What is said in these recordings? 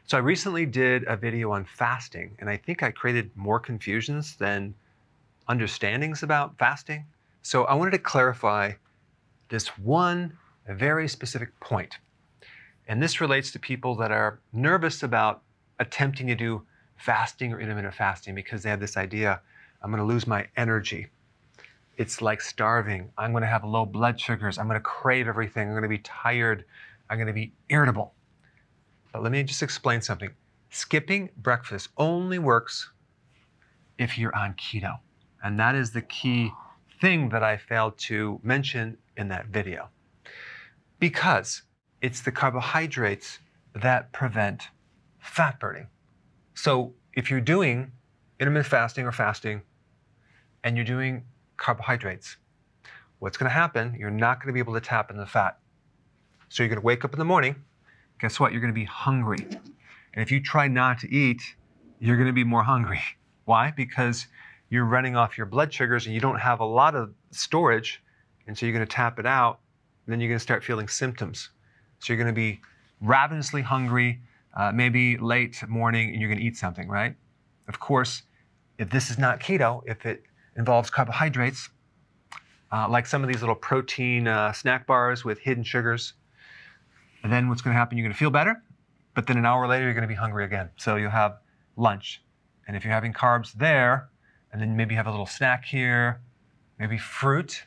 So I recently did a video on fasting, and I think I created more confusions than understandings about fasting. So I wanted to clarify this one very specific point. And this relates to people that are nervous about attempting to do fasting or intermittent fasting because they have this idea, I'm going to lose my energy. It's like starving. I'm going to have low blood sugars. I'm going to crave everything. I'm going to be tired. I'm going to be irritable. But let me just explain something. Skipping breakfast only works if you're on keto. And that is the key thing that I failed to mention in that video. Because it's the carbohydrates that prevent fat burning. So if you're doing intermittent fasting or fasting and you're doing carbohydrates, what's going to happen? You're not going to be able to tap into the fat. So you're going to wake up in the morning. Guess what? You're going to be hungry. And if you try not to eat, you're going to be more hungry. Why? Because you're running off your blood sugars and you don't have a lot of storage. And so you're going to tap it out. And then you're going to start feeling symptoms. So you're going to be ravenously hungry, maybe late morning, and you're going to eat something, right? Of course, if this is not keto, if it involves carbohydrates, like some of these little protein snack bars with hidden sugars, and then what's going to happen, you're going to feel better, but then an hour later, you're going to be hungry again. So you'll have lunch. And if you're having carbs there, and then maybe have a little snack here, maybe fruit,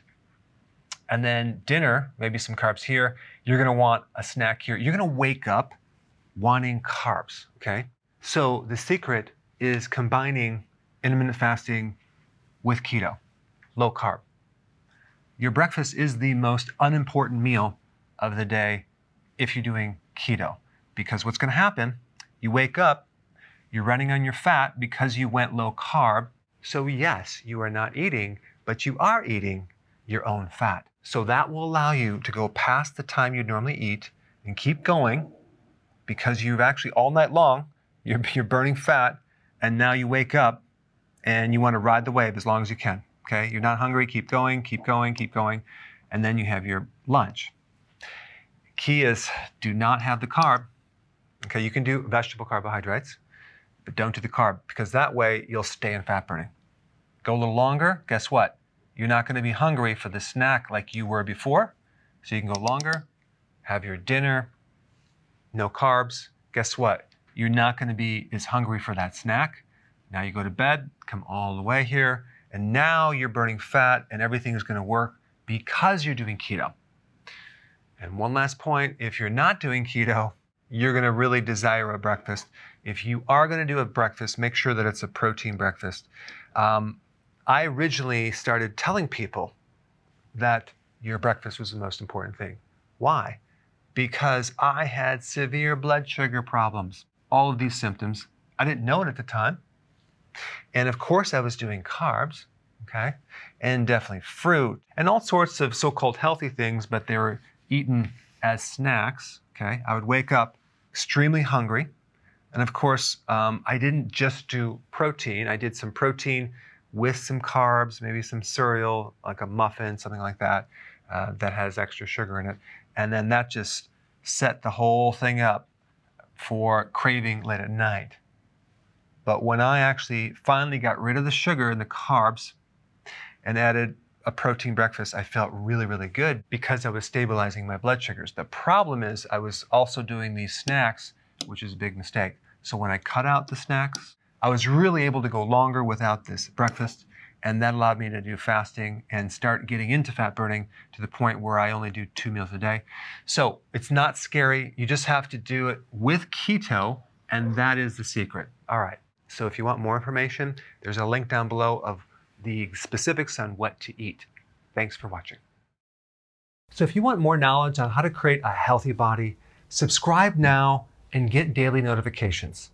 and then dinner, maybe some carbs here, you're going to want a snack here. You're going to wake up wanting carbs, okay? So the secret is combining intermittent fasting with keto, low carb. Your breakfast is the most unimportant meal of the day if you're doing keto. Because what's going to happen, you wake up, you're running on your fat because you went low carb. So yes, you are not eating, but you are eating your own fat. So that will allow you to go past the time you normally eat and keep going because you've actually all night long, you're burning fat, and now you wake up and you want to ride the wave as long as you can, okay? You're not hungry, keep going, keep going, keep going, and then you have your lunch. Key is do not have the carb. Okay, you can do vegetable carbohydrates, but don't do the carb because that way you'll stay in fat burning. Go a little longer, guess what? You're not going to be hungry for the snack like you were before. So you can go longer, have your dinner, no carbs. Guess what? You're not going to be as hungry for that snack. Now you go to bed, come all the way here, and now you're burning fat and everything is going to work because you're doing keto. And one last point, if you're not doing keto, you're going to really desire a breakfast. If you are going to do a breakfast, make sure that it's a protein breakfast. I originally started telling people that your breakfast was the most important thing. Why? Because I had severe blood sugar problems, all of these symptoms. I didn't know it at the time. And of course I was doing carbs, okay? And definitely fruit and all sorts of so-called healthy things, but they were eaten as snacks, okay? I would wake up extremely hungry. And of course, I didn't just do protein. I did some protein with some carbs, maybe some cereal, like a muffin, something like that, that has extra sugar in it. And then that just set the whole thing up for craving late at night. But when I actually finally got rid of the sugar and the carbs and added a protein breakfast, I felt really, really good because I was stabilizing my blood sugars. The problem is I was also doing these snacks, which is a big mistake. So when I cut out the snacks, I was really able to go longer without this breakfast, and that allowed me to do fasting and start getting into fat burning to the point where I only do 2 meals a day. So it's not scary. You just have to do it with keto, and that is the secret. All right. So if you want more information, there's a link down below of the specifics on what to eat. Thanks for watching. So if you want more knowledge on how to create a healthy body, subscribe now and get daily notifications.